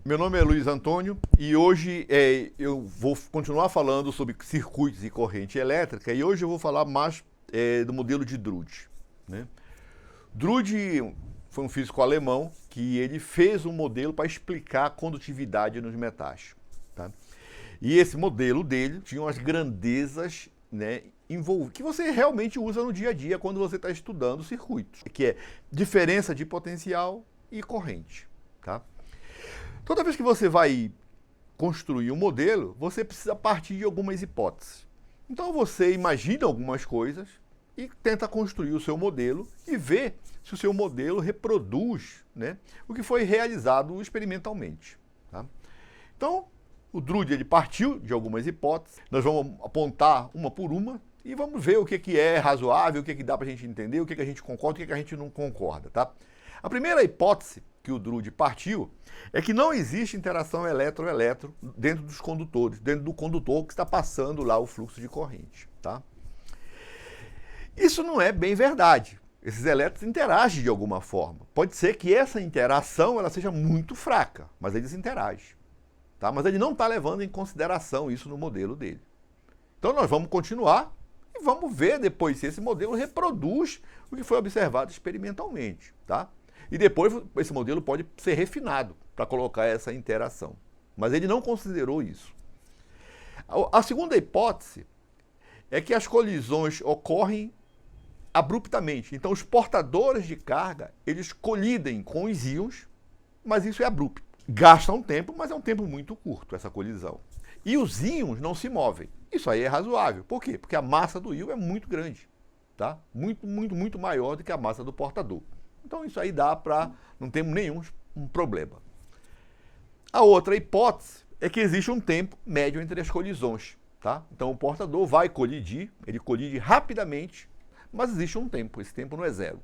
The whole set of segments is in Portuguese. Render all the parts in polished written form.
Meu nome é Luiz Antônio e hoje eu vou continuar falando sobre circuitos e corrente elétrica e hoje eu vou falar mais do modelo de Drude, né? Drude foi um físico alemão que ele fez um modelo para explicar a condutividade nos metais, tá? E esse modelo dele tinha umas grandezas, né, que você realmente usa no dia a dia quando você está estudando circuitos, que é diferença de potencial e corrente, tá? Toda vez que você vai construir um modelo, você precisa partir de algumas hipóteses. Então você imagina algumas coisas e tenta construir o seu modelo e ver se o seu modelo reproduz, né, o que foi realizado experimentalmente, tá? Então, o Drude ele partiu de algumas hipóteses, nós vamos apontar uma por uma e vamos ver o que é razoável, o que dá para a gente entender, o que a gente concorda, o que a gente não concorda, tá? A primeira hipótese que o Drude partiu é que não existe interação elétron-elétron dentro dos condutores, dentro do condutor que está passando lá o fluxo de corrente, tá? Isso não é bem verdade. Esses elétrons interagem de alguma forma. Pode ser que essa interação ela seja muito fraca, mas eles interagem, tá? Mas ele não está levando em consideração isso no modelo dele. Então nós vamos continuar e vamos ver depois se esse modelo reproduz o que foi observado experimentalmente, tá? E depois esse modelo pode ser refinado para colocar essa interação. Mas ele não considerou isso. A segunda hipótese é que as colisões ocorrem abruptamente. Então os portadores de carga, eles colidem com os íons, mas isso é abrupto. Gasta um tempo, mas é um tempo muito curto essa colisão. E os íons não se movem. Isso aí é razoável. Por quê? Porque a massa do íon é muito grande, tá? Muito maior do que a massa do portador. Então isso aí dá para, não temos nenhum problema. A outra hipótese é que existe um tempo médio entre as colisões, tá? Então o portador vai colidir, ele colide rapidamente, mas existe um tempo, esse tempo não é zero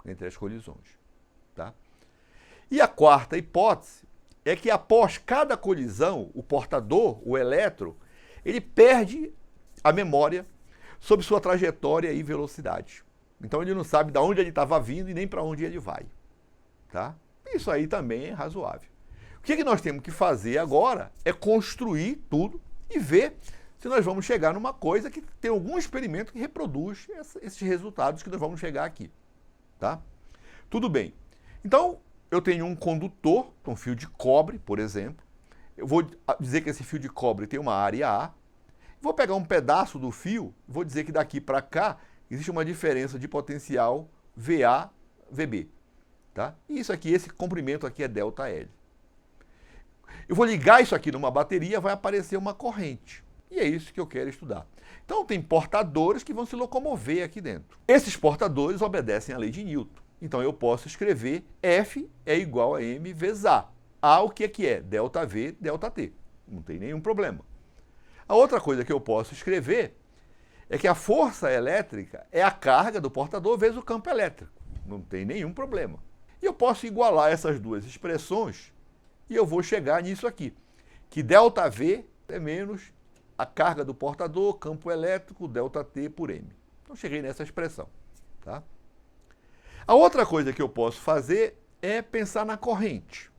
entre as colisões, tá? E a quarta hipótese é que após cada colisão, o portador, o elétron, ele perde a memória sobre sua trajetória e velocidade. Então ele não sabe de onde ele estava vindo e nem para onde ele vai, tá? Isso aí também é razoável. O que nós temos que fazer agora é construir tudo e ver se nós vamos chegar numa coisa que tem algum experimento que reproduz esses resultados que nós vamos chegar aqui, tá? Tudo bem. Então eu tenho um condutor, um fio de cobre, por exemplo. Eu vou dizer que esse fio de cobre tem uma área A. Vou pegar um pedaço do fio, vou dizer que daqui para cá existe uma diferença de potencial VA/VB, tá? E isso aqui, esse comprimento aqui é ΔL. Eu vou ligar isso aqui numa bateria, vai aparecer uma corrente. E é isso que eu quero estudar. Então tem portadores que vão se locomover aqui dentro. Esses portadores obedecem à lei de Newton. Então eu posso escrever F é igual a M vezes A. A o que é? ΔV, ΔT. Não tem nenhum problema. A outra coisa que eu posso escrever é que a força elétrica é a carga do portador vezes o campo elétrico. Não tem nenhum problema. E eu posso igualar essas duas expressões e eu vou chegar nisso aqui, que ΔV é menos a carga do portador, campo elétrico, ΔT por M. Então cheguei nessa expressão, tá? A outra coisa que eu posso fazer é pensar na corrente.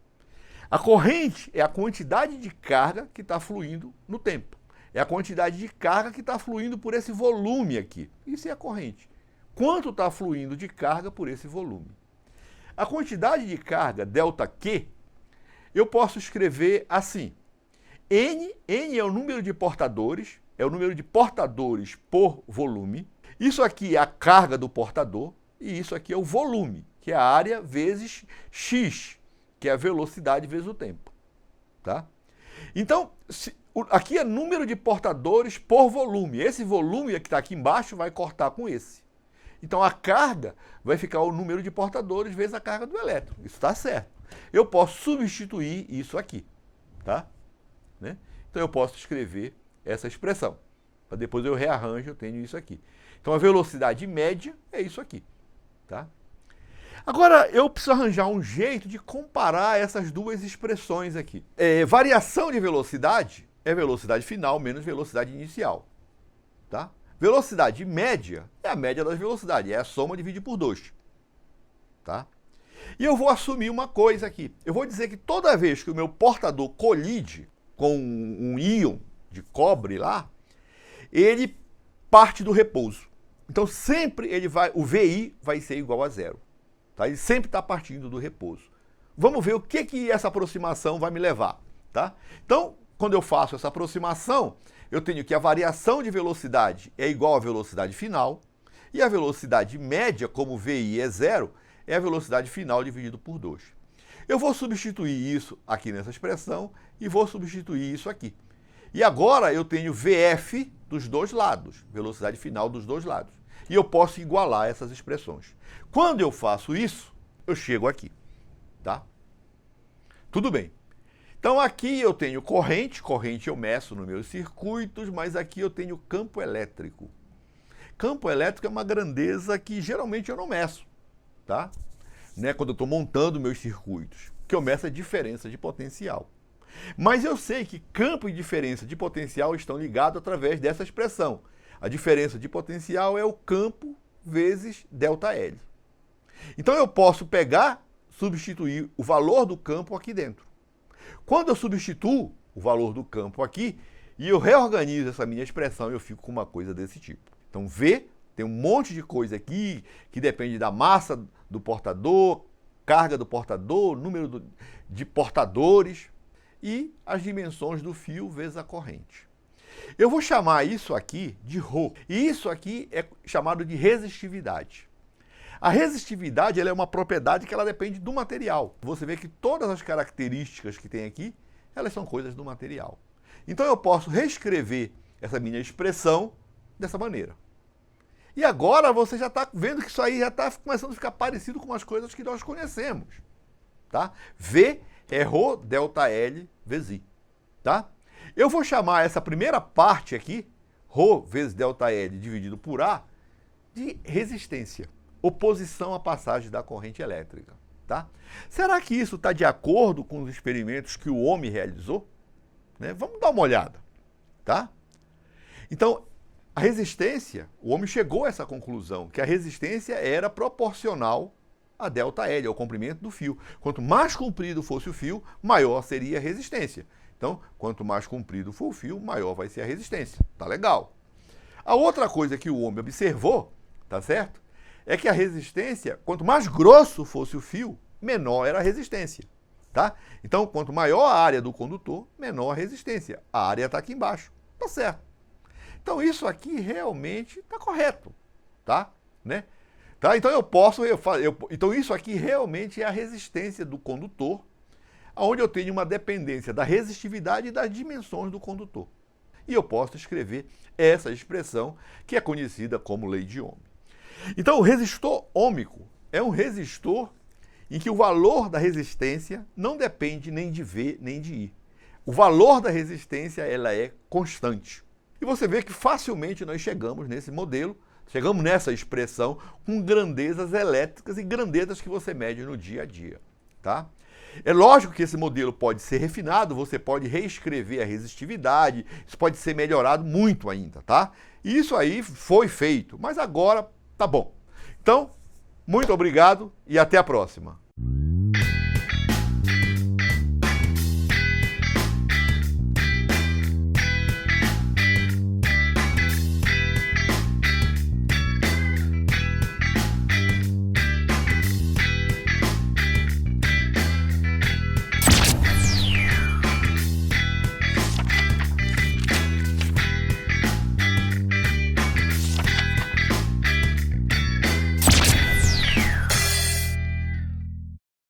A corrente é a quantidade de carga que está fluindo no tempo. É a quantidade de carga que está fluindo por esse volume aqui. Isso é a corrente. Quanto está fluindo de carga por esse volume? A quantidade de carga, ΔQ, eu posso escrever assim. N é o número de portadores, é o número de portadores por volume. Isso aqui é a carga do portador e isso aqui é o volume, que é a área vezes x, que é a velocidade vezes o tempo, tá? Então, aqui é número de portadores por volume. Esse volume que está aqui embaixo vai cortar com esse. Então a carga vai ficar o número de portadores vezes a carga do elétron. Isso está certo. Eu posso substituir isso aqui, tá? Né? Então eu posso escrever essa expressão. Para depois eu rearranjo, eu tenho isso aqui. Então a velocidade média é isso aqui, tá? Agora, eu preciso arranjar um jeito de comparar essas duas expressões aqui. Variação de velocidade é velocidade final menos velocidade inicial, tá? Velocidade média é a média das velocidades, é a soma dividida por 2, tá? E eu vou assumir uma coisa aqui. Eu vou dizer que toda vez que o meu portador colide com um íon de cobre lá, ele parte do repouso. Então sempre o VI vai ser igual a zero. Tá? Ele sempre está partindo do repouso. Vamos ver o que essa aproximação vai me levar. Tá? Então, quando eu faço essa aproximação, eu tenho que a variação de velocidade é igual à velocidade final, e a velocidade média, como VI é zero, é a velocidade final dividido por 2. Eu vou substituir isso aqui nessa expressão e vou substituir isso aqui. E agora eu tenho VF dos dois lados, velocidade final dos dois lados. E eu posso igualar essas expressões. Quando eu faço isso, eu chego aqui. Tá? Tudo bem. Então aqui eu tenho corrente eu meço nos meus circuitos, mas aqui eu tenho campo elétrico. Campo elétrico é uma grandeza que geralmente eu não meço. Tá? Né? Quando eu estou montando meus circuitos, que eu meço a diferença de potencial. Mas eu sei que campo e diferença de potencial estão ligados através dessa expressão. A diferença de potencial é o campo vezes ΔL. Então eu posso substituir o valor do campo aqui dentro. Quando eu substituo o valor do campo aqui e eu reorganizo essa minha expressão, eu fico com uma coisa desse tipo. Então V tem um monte de coisa aqui que depende da massa do portador, carga do portador, número de portadores e as dimensões do fio vezes a corrente. Eu vou chamar isso aqui de ρ. E isso aqui é chamado de resistividade. A resistividade ela é uma propriedade que ela depende do material. Você vê que todas as características que tem aqui, elas são coisas do material. Então eu posso reescrever essa minha expressão dessa maneira. E agora você já está vendo que isso aí já está começando a ficar parecido com as coisas que nós conhecemos. Tá? V é ρ ΔL vezes I. Tá? Eu vou chamar essa primeira parte aqui, ρ vezes ΔL dividido por A, de resistência. Oposição à passagem da corrente elétrica. Tá? Será que isso está de acordo com os experimentos que o homem realizou? Né? Vamos dar uma olhada. Tá? Então, a resistência, o homem chegou a essa conclusão, que a resistência era proporcional a ΔL, ao comprimento do fio. Quanto mais comprido fosse o fio, maior seria a resistência. Então, quanto mais comprido for o fio, maior vai ser a resistência. Tá legal. A outra coisa que o homem observou, tá certo? É que a resistência, quanto mais grosso fosse o fio, menor era a resistência. Tá? Então, quanto maior a área do condutor, menor a resistência. A área está aqui embaixo. Tá certo. Então, isso aqui realmente está correto. Tá? Né? Tá? Então, então, isso aqui realmente é a resistência do condutor, onde eu tenho uma dependência da resistividade e das dimensões do condutor. E eu posso escrever essa expressão que é conhecida como lei de Ohm. Então, o resistor ôhmico é um resistor em que o valor da resistência não depende nem de V nem de I. O valor da resistência ela é constante. E você vê que facilmente nós chegamos nesse modelo, chegamos nessa expressão com grandezas elétricas e grandezas que você mede no dia a dia. Tá? É lógico que esse modelo pode ser refinado, você pode reescrever a resistividade, isso pode ser melhorado muito ainda, tá? E isso aí foi feito, mas agora tá bom. Então, muito obrigado e até a próxima.